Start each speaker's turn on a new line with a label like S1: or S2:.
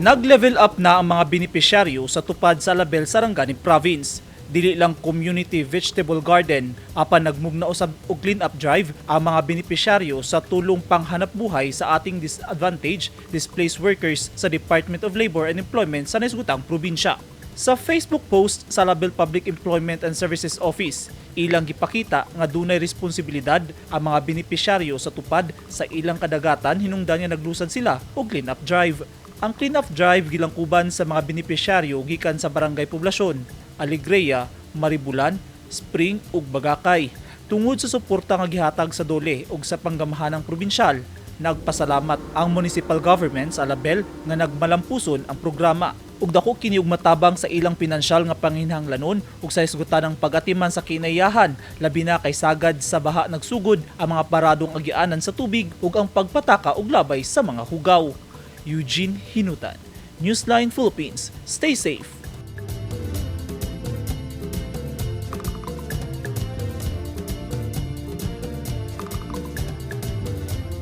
S1: Nag-level up na ang mga benepisyaryo sa tupad sa Label, Sarangani Province. Dili lang community vegetable garden, apan nagmove na usab og clean up drive ang mga benepisyaryo sa tulong panghanap buhay sa ating disadvantaged displaced workers sa Department of Labor and Employment sa nasgutang probinsya. Sa Facebook post sa Label Public Employment and Services Office, ilang gipakita nga dunay responsibilidad ang mga benepisyaryo sa tupad sa ilang kadagatan hinungdan nga naglusan sila og clean up drive. Ang clean up drive gilangkuban sa mga benepisyaryo gikan sa barangay poblasyon, Alegria, Maribulan, Spring ug Bagakay. Tungod sa suporta nga gihatag sa DOLE ug sa panggamahanang probinsyal, nagpasalamat ang municipal government sa Label nga nagmalampuson ang programa. Ug dako kini og matabang sa ilang pinansyal nga panginhanglanon ug sa hisgutan ng pag-atiman sa kinaiyahan, labi na kay sagad sa baha nagsugod ang mga paradong agianan sa tubig ug ang pagpataka og labay sa mga hugaw. Eugene Hinutan, Newsline Philippines. Stay safe.